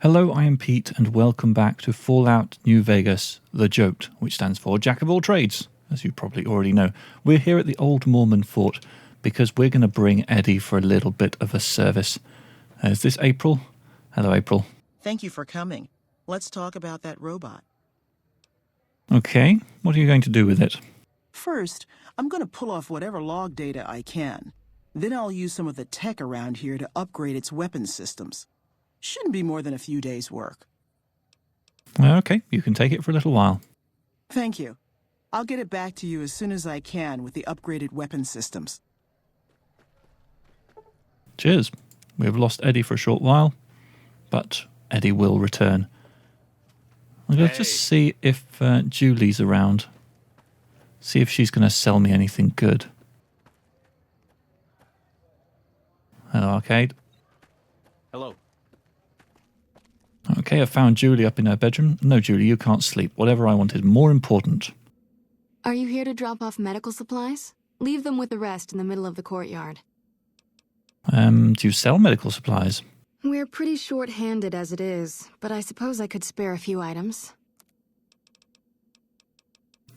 Hello, I am Pete, and welcome back to Fallout New Vegas, the JOAT, which stands for Jack of All Trades, as you probably already know. We're here at the Old Mormon Fort because we're going to bring Eddie for a little bit of a service. Is this April? Hello, April. Thank you for coming. Let's talk about that robot. Okay, what are you going to do with it? First, I'm going to pull off whatever log data I can. Then I'll use some of the tech around here to upgrade its weapons systems. Shouldn't be more than a few days' work. Okay, you can take it for a little while. Thank you. I'll get it back to you as soon as I can with the upgraded weapon systems. Cheers. We have lost Eddie for a short while, but Eddie will return. I'm going to just see if Julie's around. See if she's going to sell me anything good. Hello, Arcade. Hello. Okay, I found Julie up in her bedroom. No, Julie, you can't sleep. Whatever I want is more important. Are you here to drop off medical supplies? Leave them with the rest in the middle of the courtyard. Do you sell medical supplies? We're pretty short-handed as it is, but I suppose I could spare a few items.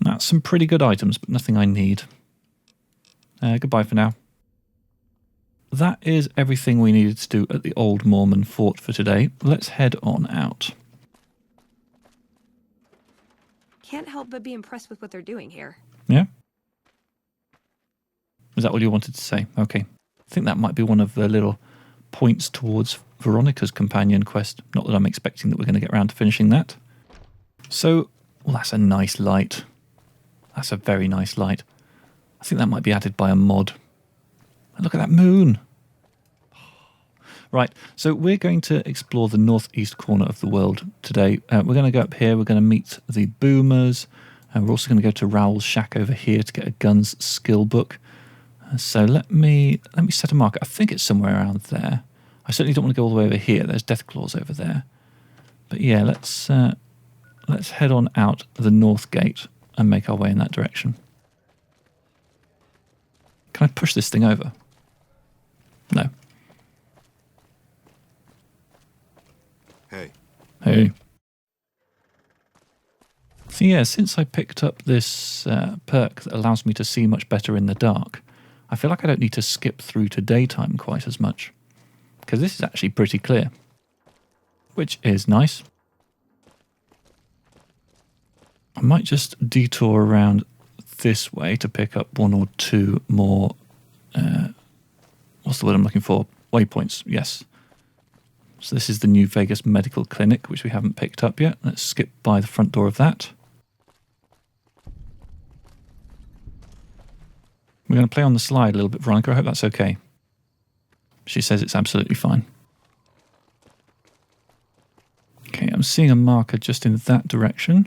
That's some pretty good items, but nothing I need. Goodbye for now. That is everything we needed to do at the Old Mormon Fort for today. Let's head on out. Can't help but be impressed with what they're doing here. Yeah? Is that all you wanted to say? Okay. I think that might be one of the little points towards Veronica's companion quest. Not that I'm expecting that we're going to get around to finishing that. So, well, that's a nice light. That's a very nice light. I think that might be added by a mod. Look at that moon. Right, so we're going to explore the northeast corner of the world today. We're going to go up here. We're going to meet the boomers. We're also going to go to Raul's shack over here to get a guns skill book. So let me set a marker. I think it's somewhere around there. I certainly don't want to go all the way over here. There's Deathclaws over there. But yeah, let's head on out the north gate and make our way in that direction. Can I push this thing over? No. Hey. So yeah, since I picked up this perk that allows me to see much better in the dark, I feel like I don't need to skip through to daytime quite as much. Because this is actually pretty clear. Which is nice. I might just detour around this way to pick up one or two more... what's the word I'm looking for? Waypoints, yes. So this is the New Vegas Medical Clinic, which we haven't picked up yet. Let's skip by the front door of that. We're going to play on the slide a little bit, Veronica. I hope that's okay. She says it's absolutely fine. Okay, I'm seeing a marker just in that direction.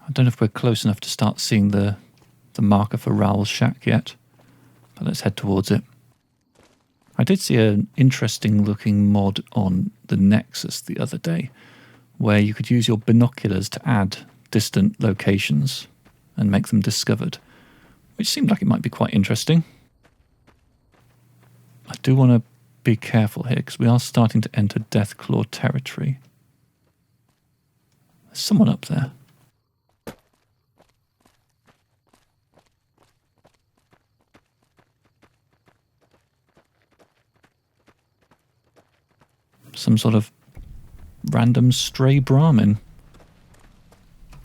I don't know if we're close enough to start seeing the marker for Raul's shack yet, but let's head towards it. I did see an interesting looking mod on the Nexus the other day where you could use your binoculars to add distant locations and make them discovered, which seemed like it might be quite interesting. I do want to be careful here because we are starting to enter Deathclaw territory. There's someone up there. Some sort of random stray Brahmin.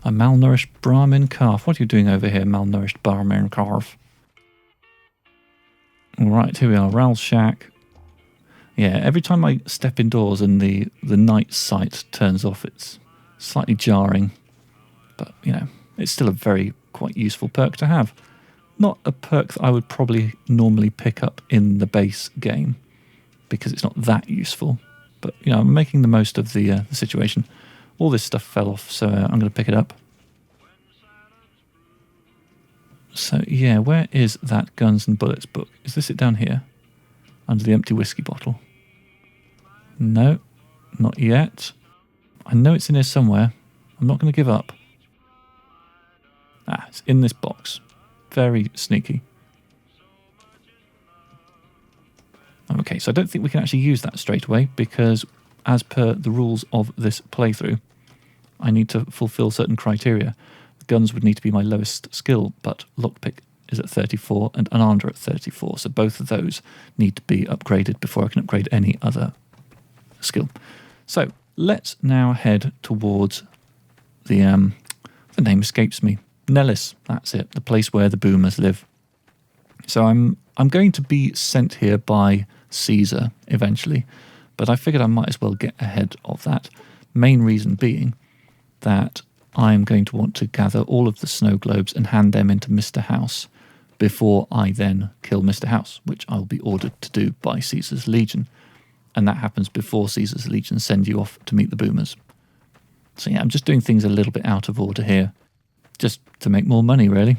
A malnourished Brahmin calf. What are you doing over here, malnourished Brahmin calf? Alright, here we are, Raul's shack. Yeah, every time I step indoors and the night sight turns off, it's slightly jarring. But, you know, it's still a very quite useful perk to have. Not a perk that I would probably normally pick up in the base game, because it's not that useful. But, you know, I'm making the most of the situation. All this stuff fell off, so I'm going to pick it up. So, yeah, where is that Guns and Bullets book? Is this it down here? Under the empty whiskey bottle? No, not yet. I know it's in here somewhere. I'm not going to give up. Ah, it's in this box. Very sneaky. Okay, so I don't think we can actually use that straight away because as per the rules of this playthrough, I need to fulfill certain criteria. The guns would need to be my lowest skill, but lockpick is at 34 and unarmed are at 34. So both of those need to be upgraded before I can upgrade any other skill. So let's now head towards the name escapes me. Nellis, that's it, the place where the boomers live. So I'm going to be sent here by Caesar eventually, but I figured I might as well get ahead of that. Main reason being that I'm going to want to gather all of the snow globes and hand them into Mr. House before I then kill Mr. House, which I'll be ordered to do by Caesar's Legion. And that happens before Caesar's Legion send you off to meet the boomers. So yeah, I'm just doing things a little bit out of order here, just to make more money, really.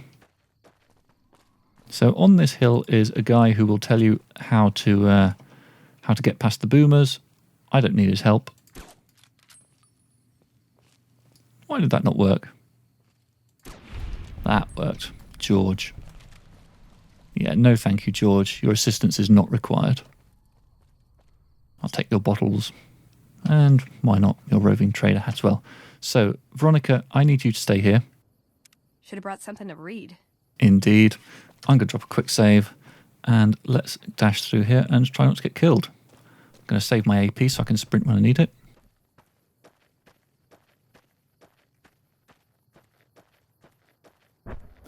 So on this hill is a guy who will tell you how to get past the boomers. I don't need his help. Why did that not work? That worked. George. Yeah, no thank you, George. Your assistance is not required. I'll take your bottles. And why not your roving trader hat as well. So, Veronica, I need you to stay here. Should have brought something to read. Indeed. I'm going to drop a quick save. And let's dash through here and try not to get killed. I'm going to save my AP so I can sprint when I need it.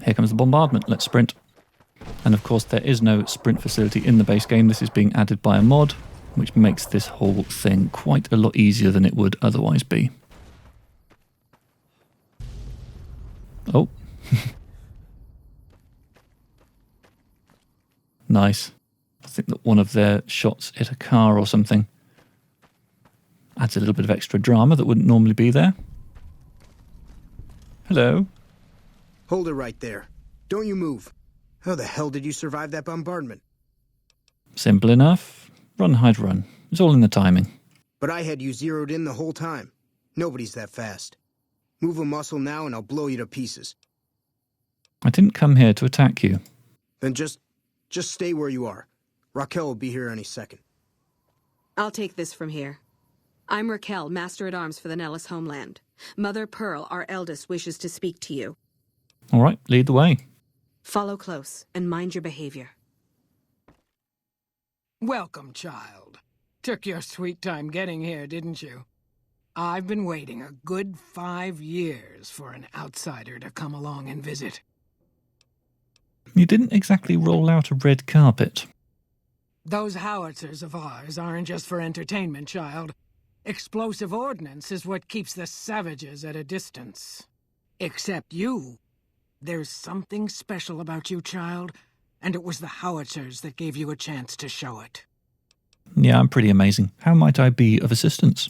Here comes the bombardment. Let's sprint. And of course there is no sprint facility in the base game. This is being added by a mod, which makes this whole thing quite a lot easier than it would otherwise be. Oh. Nice. I think that one of their shots hit a car or something. Adds a little bit of extra drama that wouldn't normally be there. Hello. Hold it right there. Don't you move. How the hell did you survive that bombardment? Simple enough. Run, hide, run. It's all in the timing. But I had you zeroed in the whole time. Nobody's that fast. Move a muscle now and I'll blow you to pieces. I didn't come here to attack you. Then just stay where you are. Raquel will be here any second. I'll take this from here. I'm Raquel, Master-at-Arms for the Nellis homeland. Mother Pearl, our eldest, wishes to speak to you. All right, lead the way. Follow close and mind your behavior. Welcome, child. Took your sweet time getting here, didn't you? I've been waiting a good 5 years for an outsider to come along and visit. You didn't exactly roll out a red carpet. Those howitzers of ours aren't just for entertainment, child. Explosive ordnance is what keeps the savages at a distance. Except you. There's something special about you, child, and it was the howitzers that gave you a chance to show it. Yeah, I'm pretty amazing. How might I be of assistance?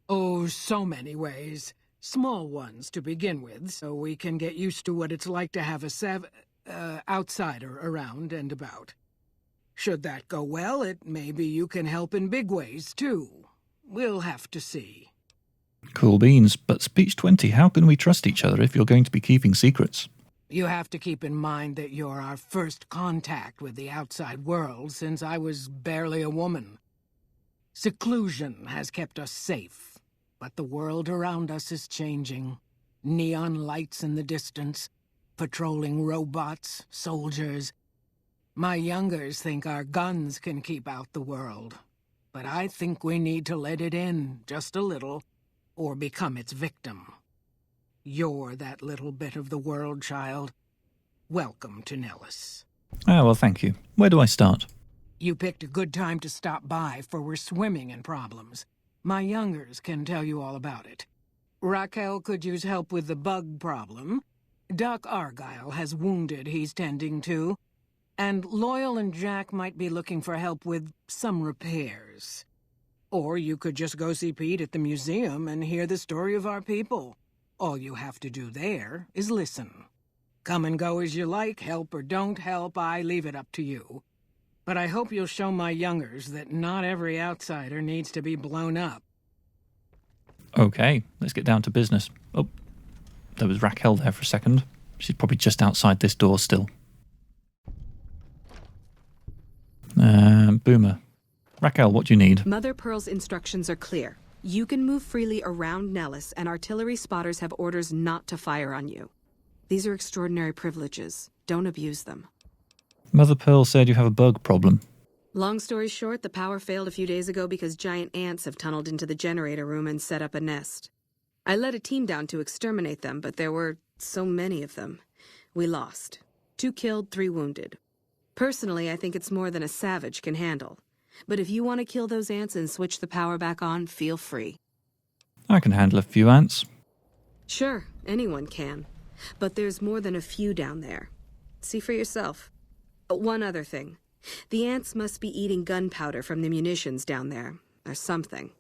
Oh, so many ways. Small ones to begin with, so we can get used to what it's like to have a outsider around and about. Should that go well, maybe you can help in big ways, too. We'll have to see. Cool beans, but Speech 20, how can we trust each other if you're going to be keeping secrets? You have to keep in mind that you're our first contact with the outside world since I was barely a woman. Seclusion has kept us safe, but the world around us is changing. Neon lights in the distance, patrolling robots, soldiers. My youngers think our guns can keep out the world, but I think we need to let it in just a little, or become its victim. You're that little bit of the world, child. Welcome to Nellis. Ah, well, thank you. Where do I start? You picked a good time to stop by, for we're swimming in problems. My youngers can tell you all about it. Raquel could use help with the bug problem. Doc Argyle has wounded he's tending to. And Loyal and Jack might be looking for help with some repairs. Or you could just go see Pete at the museum and hear the story of our people. All you have to do there is listen. Come and go as you like, help or don't help, I leave it up to you. But I hope you'll show my youngers that not every outsider needs to be blown up. Okay, let's get down to business. Oh, there was Raquel there for a second. She's probably just outside this door still. Boomer. Raquel, what do you need? Mother Pearl's instructions are clear. You can move freely around Nellis, and artillery spotters have orders not to fire on you. These are extraordinary privileges. Don't abuse them. Mother Pearl said you have a bug problem. Long story short, the power failed a few days ago because giant ants have tunneled into the generator room and set up a nest. I led a team down to exterminate them, but there were so many of them. We lost. 2 killed, 3 wounded. Personally, I think it's more than a savage can handle. But if you want to kill those ants and switch the power back on, feel free. I can handle a few ants. Sure, anyone can. But there's more than a few down there. See for yourself. One other thing. The ants must be eating gunpowder from the munitions down there, or something.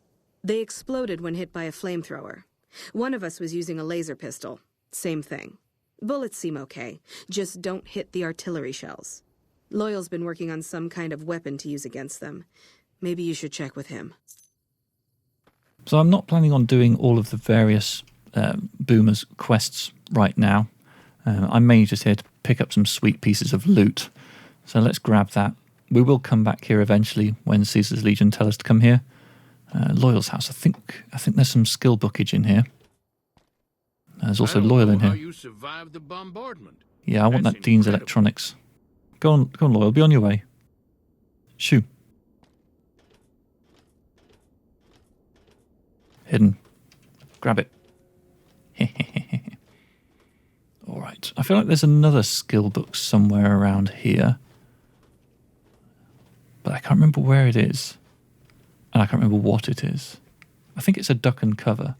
They exploded when hit by a flamethrower. One of us was using a laser pistol. Same thing. Bullets seem okay. Just don't hit the artillery shells. Loyal's been working on some kind of weapon to use against them. Maybe you should check with him. So I'm not planning on doing all of the various Boomers quests right now. I'm mainly just here to pick up some sweet pieces of loot. So let's grab that. We will come back here eventually when Caesar's Legion tell us to come here. Loyal's house. I think there's some skill bookage in here. There's also Loyal in here. You survived the bombardment. Yeah, I want that Dean's electronics. Go on, Loyal. Be on your way. Shoo. Hidden. Grab it. All right. I feel like there's another skill book somewhere around here, but I can't remember where it is, and I can't remember what it is. I think it's a duck and cover.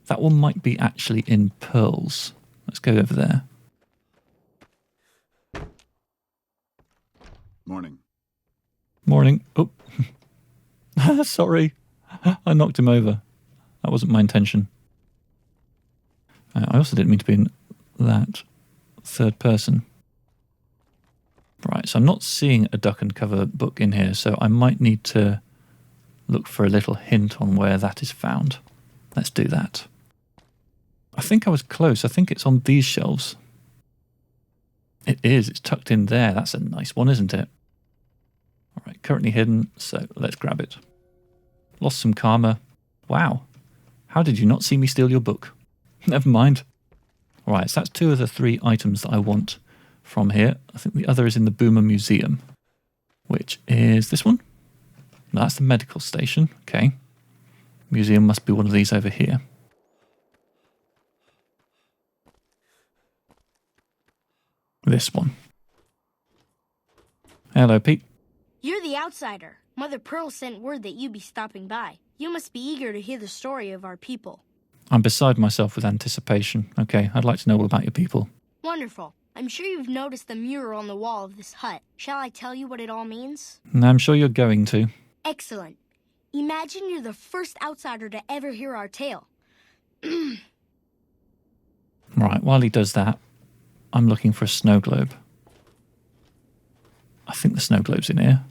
That one might be actually in Pearls. Let's go over there. Morning. Morning. Oh, sorry. I knocked him over. That wasn't my intention. I also didn't mean to be in that third person. Right, so I'm not seeing a duck and cover book in here, so I might need to look for a little hint on where that is found. Let's do that. I think I was close. I think it's on these shelves. It is. It's tucked in there. That's a nice one, isn't it? All right, currently hidden, so let's grab it. Lost some karma. Wow. How did you not see me steal your book? Never mind. All right, so that's 2 of the 3 items that I want from here. I think the other is in the Boomer Museum, which is this one. No, that's the medical station. Okay. Museum must be one of these over here. This one. Hello, Pete. You're the outsider. Mother Pearl sent word that you'd be stopping by. You must be eager to hear the story of our people. I'm beside myself with anticipation. Okay, I'd like to know all about your people. Wonderful. I'm sure you've noticed the mural on the wall of this hut. Shall I tell you what it all means? I'm sure you're going to. Excellent. Imagine you're the first outsider to ever hear our tale. Right, while he does that, I'm looking for a snow globe. I think the snow globe's in here.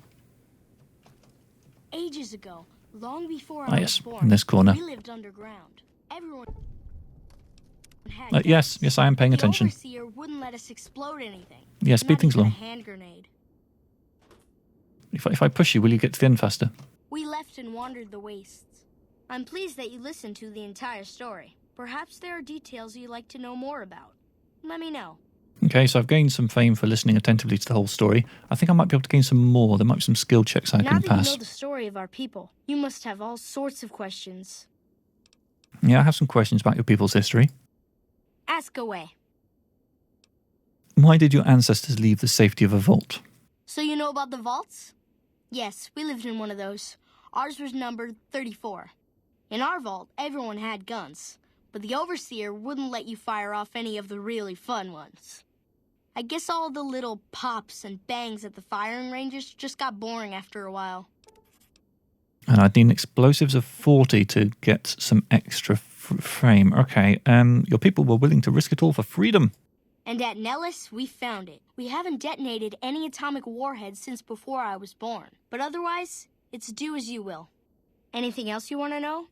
Ages ago, long before Ah, I yes, was born, in this corner. we lived underground. Everyone had Yes, guns. I am paying The attention. overseer wouldn't let us explode anything. Yeah, speed Not things even along. a hand grenade. If I push you, will you get to the end faster? We left and wandered the wastes. I'm pleased that you listened to the entire story. Perhaps there are details you'd like to know more about. Let me know. Okay, so I've gained some fame for listening attentively to the whole story. I think I might be able to gain some more. There might be some skill checks I Now can that pass. you know the story of our people, you must have all sorts of questions. Yeah, I have some questions about your people's history. Ask away. Why did your ancestors leave the safety of a vault? So you know about the vaults? Yes, we lived in one of those. Ours was numbered 34. In our vault, everyone had guns, but the overseer wouldn't let you fire off any of the really fun ones. I guess all the little pops and bangs at the firing ranges just got boring after a while. And I'd need explosives of 40 to get some extra frame. Okay, your people were willing to risk it all for freedom. And at Nellis, we found it. We haven't detonated any atomic warheads since before I was born. But otherwise, it's do as you will. Anything else you want to know?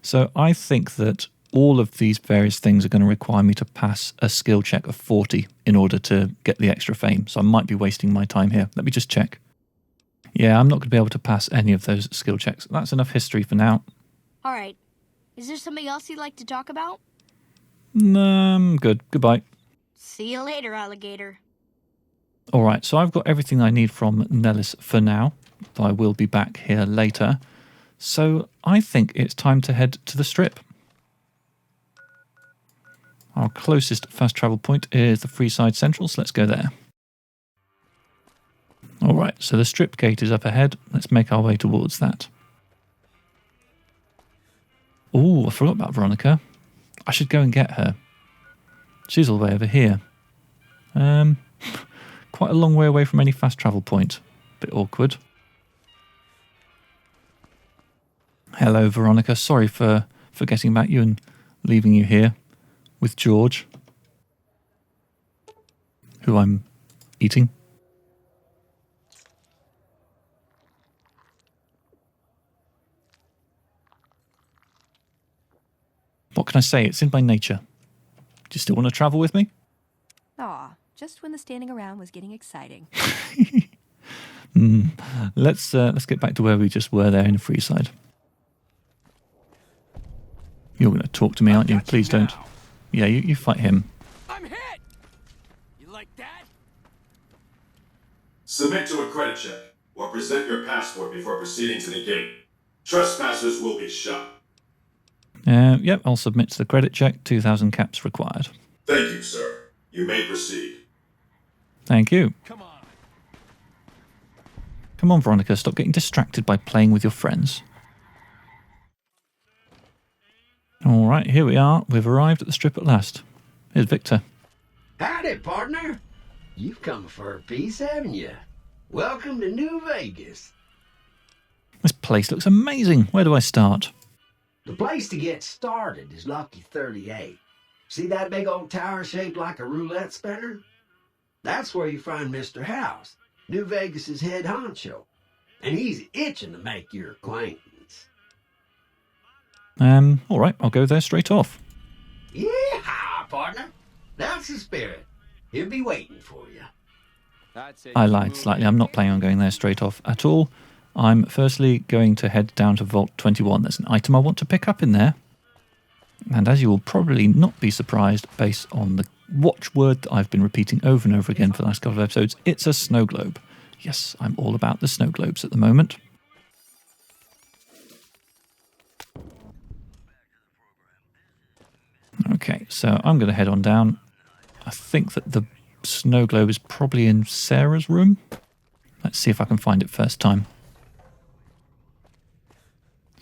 So I think that all of these various things are going to require me to pass a skill check of 40 in order to get the extra fame. So I might be wasting my time here. Let me just check. Yeah, I'm not going to be able to pass any of those skill checks. That's enough history for now. All right. Is there something else you'd like to talk about? Good. Goodbye. See you later, alligator. All right, so I've got everything I need from Nellis for now, though I will be back here later. So I think it's time to head to the Strip. Our closest fast travel point is the Freeside Central, so let's go there. All right, so the Strip gate is up ahead. Let's make our way towards that. Oh, I forgot about Veronica. I should go and get her. She's all the way over here. Quite a long way away from any fast travel point. Bit awkward. Hello, Veronica. Sorry for forgetting about you and leaving you here with George, who I'm eating. What can I say? It's in my nature. Do you still want to travel with me? Aw, just when the standing around was getting exciting. Let's get back to where we just were there in Freeside. You're going to talk to me, aren't you? Please don't. Yeah, you fight him. I'm hit! You like that? Submit to a credit check, or present your passport before proceeding to the gate. Trespassers will be shot. Yep, I'll submit to the credit check. 2,000 caps required. Thank you, sir. You may proceed. Thank you. Come on. Come on, Veronica, stop getting distracted by playing with your friends. All right, here we are. We've arrived at the Strip at last. Here's Victor. Howdy, partner. You've come for a piece, haven't you? Welcome to New Vegas. This place looks amazing. Where do I start? The place to get started is Lucky 38. See that big old tower shaped like a roulette spinner? That's where you find Mr. House, New Vegas's head honcho. And he's itching to make your acquaintance. All right, I'll go there straight off. Yeah, partner. That's the spirit. He'll be waiting for you. I lied slightly. I'm not planning on going there straight off at all. I'm firstly going to head down to Vault 21. There's an item I want to pick up in there. And as you will probably not be surprised, based on the watchword that I've been repeating over and over again for the last couple of episodes, it's a snow globe. Yes, I'm all about the snow globes at the moment. Okay, so I'm going to head on down. I think that the snow globe is probably in Sarah's room. Let's see if I can find it first time.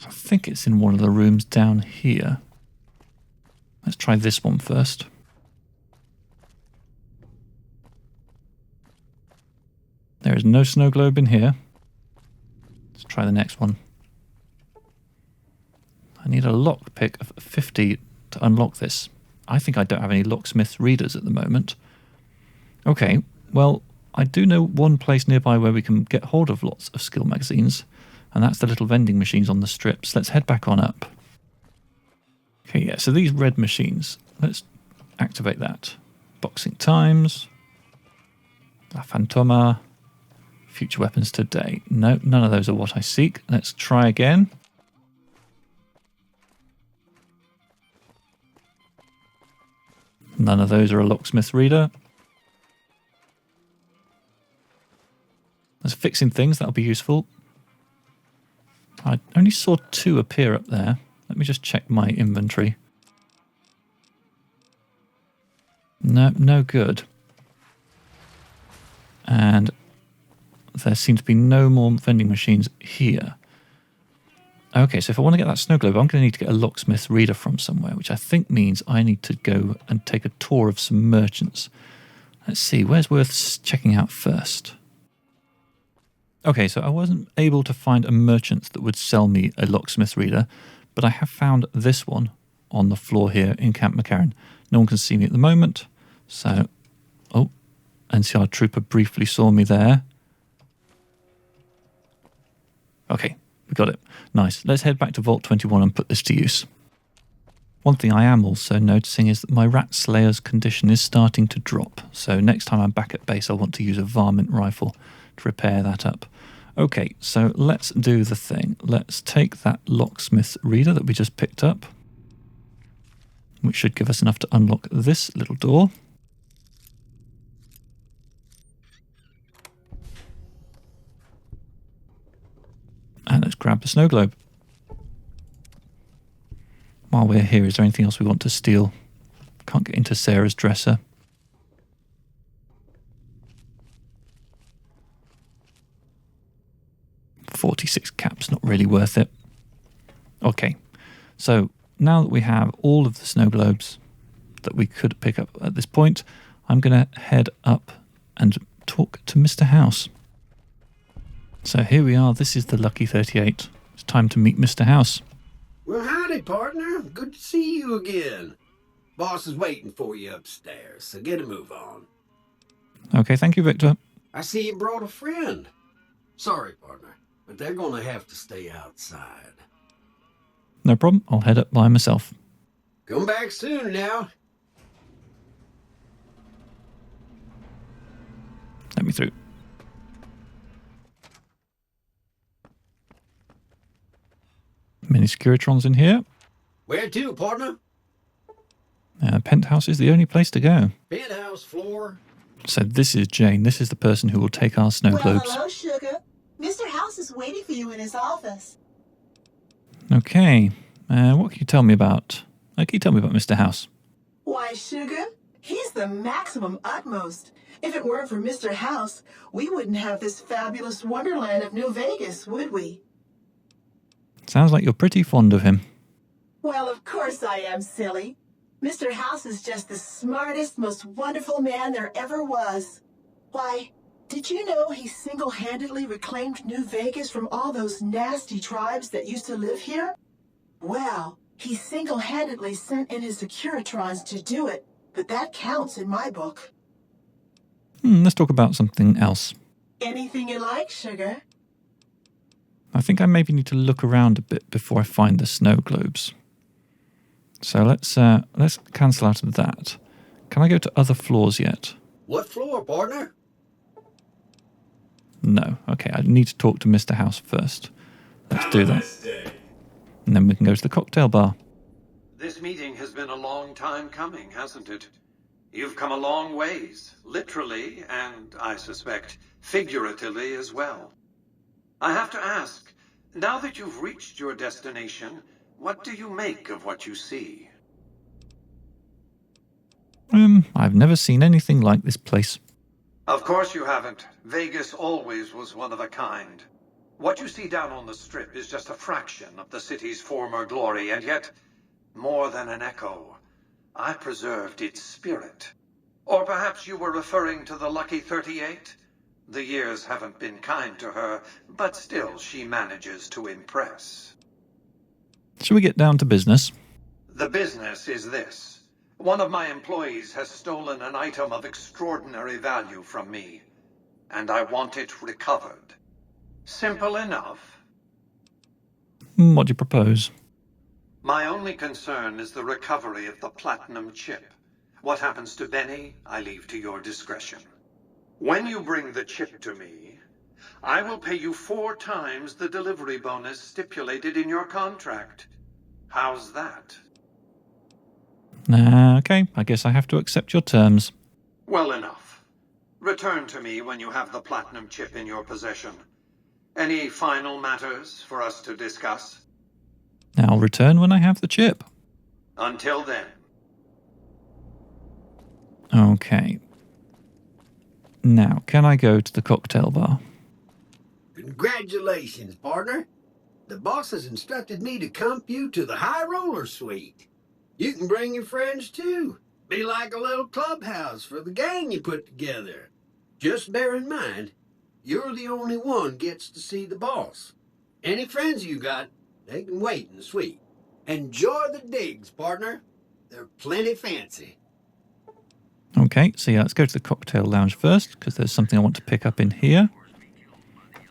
I think it's in one of the rooms down here. Let's try this one first. There is no snow globe in here. Let's try the next one. I need a lockpick of 50 to unlock this. I think I don't have any locksmith readers at the moment. Okay, well, I do know one place nearby where we can get hold of lots of skill magazines, and that's the little vending machines on the strips. Let's head back on up. Okay, yeah, so these red machines, let's activate that. Boxing times, La Fantoma, future weapons today. No, none of those are what I seek. Let's try again. None of those are a locksmith reader. There's fixing things, that'll be useful. I only saw 2 appear up there. Let me just check my inventory. No good. And there seem to be no more vending machines here. Okay, so if I want to get that snow globe, I'm going to need to get a locksmith reader from somewhere, which I think means I need to go and take a tour of some merchants. Let's see, where's worth checking out first? Okay, so I wasn't able to find a merchant that would sell me a locksmith reader, but I have found this one on the floor here in Camp McCarran. No one can see me at the moment, so... Oh, NCR Trooper briefly saw me there. Okay, we got it. Nice. Let's head back to Vault 21 and put this to use. One thing I am also noticing is that my Rat Slayer's condition is starting to drop, so next time I'm back at base I'll want to use a varmint rifle to repair that up. Okay, so let's do the thing. Let's take that locksmith reader that we just picked up, which should give us enough to unlock this little door. And let's grab the snow globe. While we're here, is there anything else we want to steal? Can't get into Sarah's dresser. $46 caps, not really worth it. Okay, so now that we have all of the snow globes that we could pick up at this point, I'm going to head up and talk to Mr. House. So here we are. This is the Lucky 38. It's time to meet Mr. House. Well, howdy, partner. Good to see you again. Boss is waiting for you upstairs, so get a move on. Okay, thank you, Victor. I see you brought a friend. Sorry, partner, but they're going to have to stay outside. No problem. I'll head up by myself. Come back soon now. Let me through. Many Securitrons in here. Where to, partner? Penthouse is the only place to go. Penthouse floor. So this is Jane. This is the person who will take our snow globes. Hello, sugar. Mr. House is waiting for you in his office. Okay. What can you tell me about? Can you tell me about Mr. House? Why, sugar, he's the maximum utmost. If it weren't for Mr. House, we wouldn't have this fabulous wonderland of New Vegas, would we? Sounds like you're pretty fond of him. Well, of course I am, silly. Mr. House is just the smartest, most wonderful man there ever was. Why, did you know he single-handedly reclaimed New Vegas from all those nasty tribes that used to live here? Well, he single-handedly sent in his Securitrons to do it, but that counts in my book. Let's talk about something else. Anything you like, sugar. I think I maybe need to look around a bit before I find the snow globes. So let's cancel out of that. Can I go to other floors yet? What floor, partner? No. Okay, I need to talk to Mr. House first. Let's do that. And then we can go to the cocktail bar. This meeting has been a long time coming, hasn't it? You've come a long ways, literally, and I suspect figuratively as well. I have to ask, now that you've reached your destination, what do you make of what you see? I've never seen anything like this place. Of course you haven't. Vegas always was one of a kind. What you see down on the Strip is just a fraction of the city's former glory, and yet, more than an echo, I preserved its spirit. Or perhaps you were referring to the Lucky 38? The years haven't been kind to her, but still she manages to impress. Shall we get down to business? The business is this. One of my employees has stolen an item of extraordinary value from me, and I want it recovered. Simple enough. What do you propose? My only concern is the recovery of the platinum chip. What happens to Benny, I leave to your discretion. When you bring the chip to me, I will pay you 4 times the delivery bonus stipulated in your contract. How's that? Okay, I guess I have to accept your terms. Well enough. Return to me when you have the platinum chip in your possession. Any final matters for us to discuss? I'll return when I have the chip. Until then. Okay. Now, can I go to the cocktail bar? Congratulations, partner. The boss has instructed me to comp you to the high roller suite. You can bring your friends, too. Be like a little clubhouse for the gang you put together. Just bear in mind, you're the only one gets to see the boss. Any friends you got, they can wait in the suite. Enjoy the digs, partner. They're plenty fancy. Okay, so yeah, let's go to the cocktail lounge first, because there's something I want to pick up in here.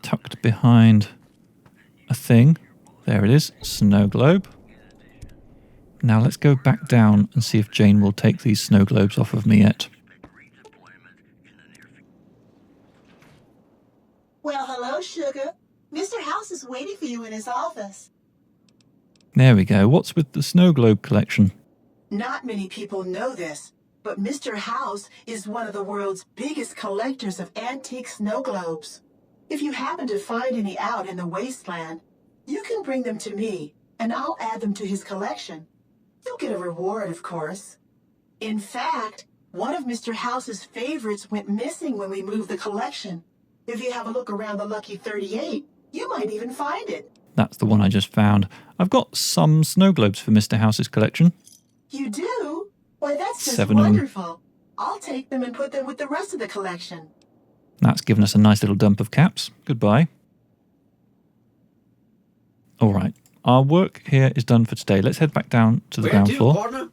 Tucked behind a thing. There it is, snow globe. Now let's go back down and see if Jane will take these snow globes off of me yet. Well, hello, sugar. Mr. House is waiting for you in his office. There we go. What's with the snow globe collection? Not many people know this, but Mr. House is one of the world's biggest collectors of antique snow globes. If you happen to find any out in the wasteland, you can bring them to me, and I'll add them to his collection. You'll get a reward, of course. In fact, one of Mr. House's favorites went missing when we moved the collection. If you have a look around the Lucky 38, you might even find it. That's the one I just found. I've got some snow globes for Mr. House's collection. You do? Why, that's just 7 of them. wonderful. I'll take them and put them with the rest of the collection. That's given us a nice little dump of caps. Goodbye. All right. Our work here is done for today. Let's head back down to the ground floor. Partner?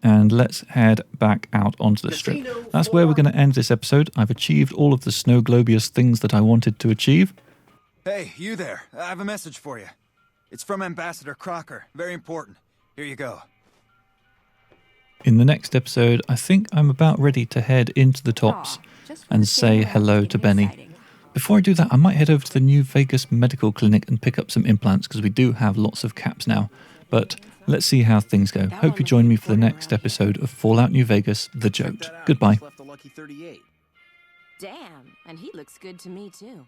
And let's head back out onto the strip. That's where we're going to end this episode. I've achieved all of the snow globious things that I wanted to achieve. Hey, you there. I have a message for you. It's from Ambassador Crocker. Very important. Here you go. In the next episode, I think I'm about ready to head into the tops and say hello to Benny. Before I do that, I might head over to the New Vegas Medical Clinic and pick up some implants because we do have lots of caps now. But let's see how things go. Hope you join me for the next episode of Fallout New Vegas, The JOAT. Goodbye. Damn, and he looks good to me too.